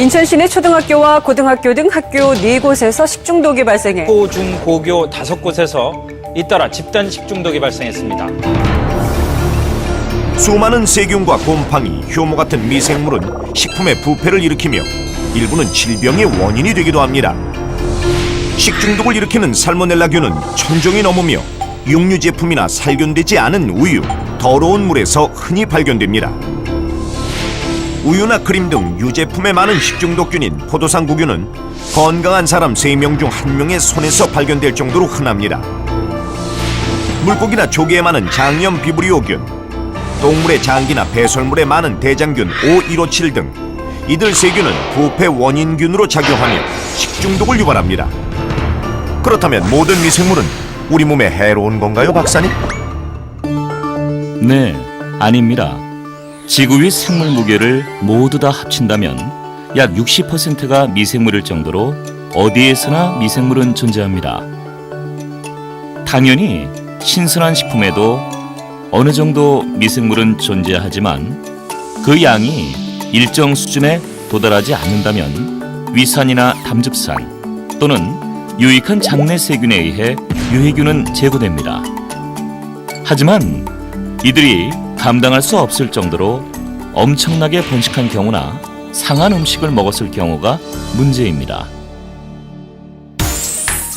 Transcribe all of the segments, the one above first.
인천시내 초등학교와 고등학교 등 학교 4곳에서 식중독이 발생해 초, 중, 고교 5곳에서 잇따라 집단 식중독이 발생했습니다. 수많은 세균과 곰팡이, 효모 같은 미생물은 식품의 부패를 일으키며 일부는 질병의 원인이 되기도 합니다. 식중독을 일으키는 살모넬라균은 1000종이 넘으며 육류 제품이나 살균되지 않은 우유, 더러운 물에서 흔히 발견됩니다. 우유나 크림 등 유제품에 많은 식중독균인 포도상구균은 건강한 사람 3명 중 1명의 손에서 발견될 정도로 흔합니다. 물고기나 조개에 많은 장염 비브리오균, 동물의 장기나 배설물에 많은 대장균 O157 등 이들 세균은 부패 원인균으로 작용하며 식중독을 유발합니다. 그렇다면 모든 미생물은 우리 몸에 해로운 건가요, 박사님? 네, 아닙니다. 지구 위 생물 무게를 모두 다 합친다면 약 60%가 미생물일 정도로 어디에서나 미생물은 존재합니다. 당연히 신선한 식품에도 어느 정도 미생물은 존재하지만 그 양이 일정 수준에 도달하지 않는다면 위산이나 담즙산 또는 유익한 장내 세균에 의해 유해균은 제거됩니다. 하지만 이들이 감당할 수 없을 정도로 엄청나게 번식한 경우나 상한 음식을 먹었을 경우가 문제입니다.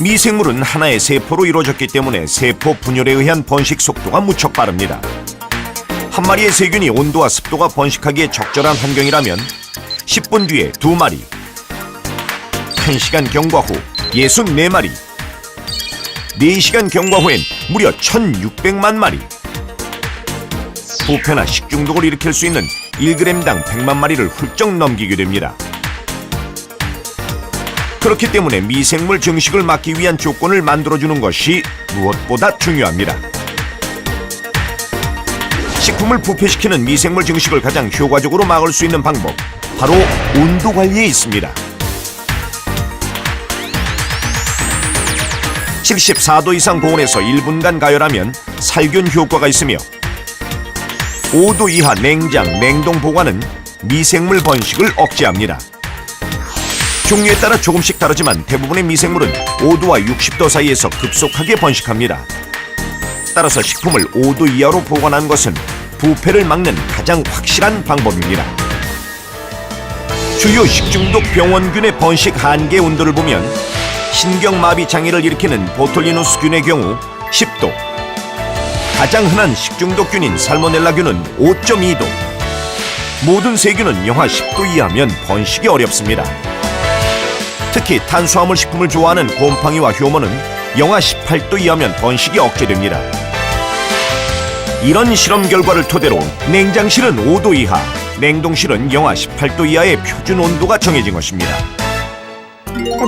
미생물은 하나의 세포로 이루어졌기 때문에 세포 분열에 의한 번식 속도가 무척 빠릅니다. 한 마리의 세균이 온도와 습도가 번식하기에 적절한 환경이라면 10분 뒤에 2마리, 1시간 경과 후 64마리, 4시간 경과 후엔 무려 1600만 마리. 부패나 식중독을 일으킬 수 있는 1g당 100만 마리를 훌쩍 넘기게 됩니다. 그렇기 때문에 미생물 증식을 막기 위한 조건을 만들어주는 것이 무엇보다 중요합니다. 식품을 부패시키는 미생물 증식을 가장 효과적으로 막을 수 있는 방법, 바로 온도 관리에 있습니다. 74도 이상 고온에서 1분간 가열하면 살균 효과가 있으며 5도 이하 냉장, 냉동 보관은 미생물 번식을 억제합니다. 종류에 따라 조금씩 다르지만 대부분의 미생물은 5도와 60도 사이에서 급속하게 번식합니다. 따라서 식품을 5도 이하로 보관하는 것은 부패를 막는 가장 확실한 방법입니다. 주요 식중독 병원균의 번식 한계 온도를 보면 신경마비 장애를 일으키는 보톨리누스균의 경우 10도, 가장 흔한 식중독균인 살모넬라균은 5.2도, 모든 세균은 영하 10도 이하면 번식이 어렵습니다. 특히 탄수화물 식품을 좋아하는 곰팡이와 효모는 영하 18도 이하면 번식이 억제됩니다. 이런 실험 결과를 토대로 냉장실은 5도 이하, 냉동실은 영하 18도 이하의 표준 온도가 정해진 것입니다.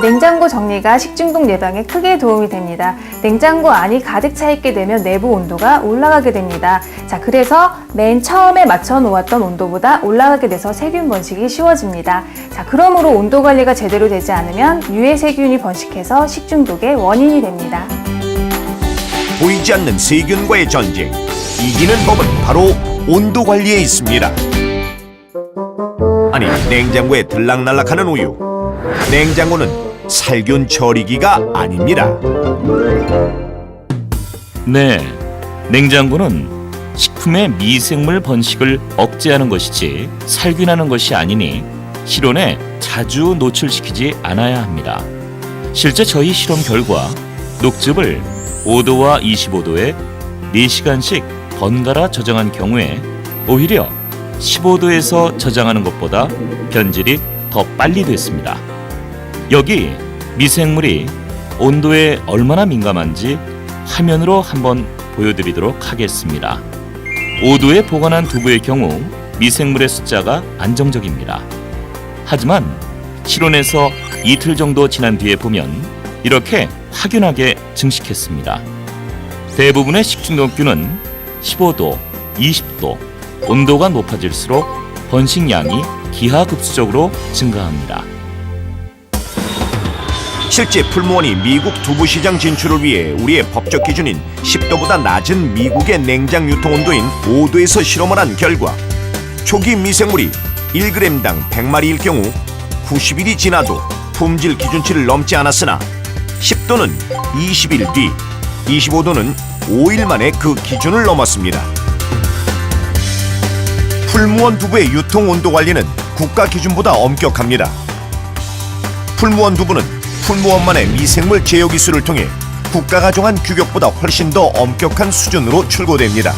냉장고 정리가 식중독 예방에 크게 도움이 됩니다. 냉장고 안이 가득 차 있게 되면 내부 온도가 올라가게 됩니다. 그래서 맨 처음에 맞춰 놓았던 온도보다 올라가게 돼서 세균 번식이 쉬워집니다. 그러므로 온도 관리가 제대로 되지 않으면 유해 세균이 번식해서 식중독의 원인이 됩니다. 보이지 않는 세균과의 전쟁, 이기는 법은 바로 온도 관리에 있습니다. 아니, 냉장고에 들락날락하는 우유, 냉장고는 살균 처리기가 아닙니다. 네, 냉장고는 식품의 미생물 번식을 억제하는 것이지 살균하는 것이 아니니 실온에 자주 노출시키지 않아야 합니다. 실제 저희 실험 결과 녹즙을 5도와 25도에 4시간씩 번갈아 저장한 경우에 오히려 15도에서 저장하는 것보다 변질이 더 빨리 됐습니다. 여기 미생물이 온도에 얼마나 민감한지 화면으로 한번 보여드리도록 하겠습니다. 5도에 보관한 두부의 경우 미생물의 숫자가 안정적입니다. 하지만 실온에서 이틀 정도 지난 뒤에 보면 이렇게 확연하게 증식했습니다. 대부분의 식중독균은 15도, 20도, 온도가 높아질수록 번식량이 기하급수적으로 증가합니다. 실제 풀무원이 미국 두부 시장 진출을 위해 우리의 법적 기준인 10도보다 낮은 미국의 냉장 유통 온도인 5도에서 실험을 한 결과 초기 미생물이 1g당 100마리일 경우 90일이 지나도 품질 기준치를 넘지 않았으나 10도는 20일 뒤, 25도는 5일 만에 그 기준을 넘었습니다. 풀무원 두부의 유통 온도 관리는 국가 기준보다 엄격합니다. 풀무원 두부는 풀무원만의 미생물 제어 기술을 통해 국가가 정한 규격보다 훨씬 더 엄격한 수준으로 출고됩니다.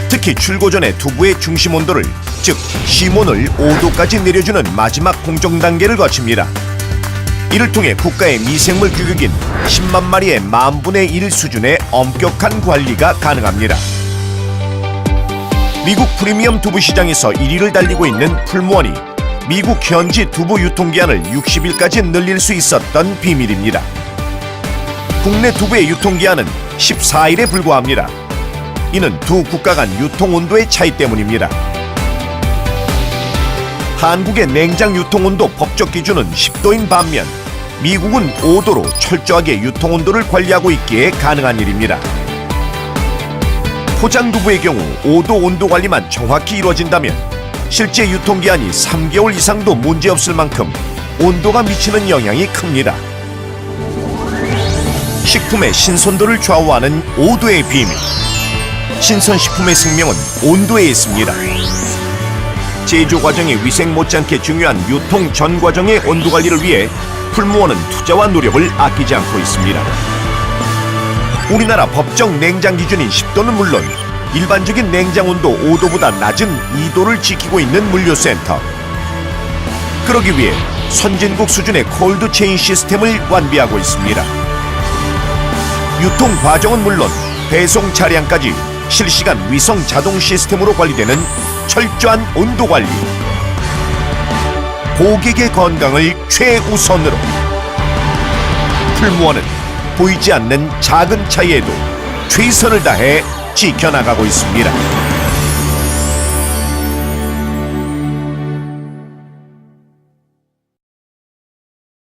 특히 출고 전에 두부의 중심 온도를, 즉 심온을 5도까지 내려주는 마지막 공정 단계를 거칩니다. 이를 통해 국가의 미생물 규격인 10만 마리의 10,000분의 1 수준의 엄격한 관리가 가능합니다. 미국 프리미엄 두부 시장에서 1위를 달리고 있는 풀무원이 미국 현지 두부 유통기한을 60일까지 늘릴 수 있었던 비밀입니다. 국내 두부의 유통기한은 14일에 불과합니다. 이는 두 국가 간 유통 온도의 차이 때문입니다. 한국의 냉장 유통 온도 법적 기준은 10도인 반면 미국은 5도로 철저하게 유통 온도를 관리하고 있기에 가능한 일입니다. 포장 두부의 경우 5도 온도 관리만 정확히 이루어진다면 실제 유통기한이 3개월 이상도 문제없을 만큼 온도가 미치는 영향이 큽니다. 식품의 신선도를 좌우하는 5도의 비밀. 신선식품의 생명은 온도에 있습니다. 제조 과정의 위생 못지않게 중요한 유통 전 과정의 온도 관리를 위해 풀무원은 투자와 노력을 아끼지 않고 있습니다. 우리나라 법적 냉장 기준인 10도는 물론 일반적인 냉장 온도 5도보다 낮은 2도를 지키고 있는 물류센터. 그러기 위해 선진국 수준의 콜드체인 시스템을 완비하고 있습니다. 유통 과정은 물론 배송 차량까지 실시간 위성 자동 시스템으로 관리되는 철저한 온도 관리. 고객의 건강을 최우선으로. 풀무원은 보이지 않는 작은 차이에도 최선을 다해 지켜나가고 있습니다.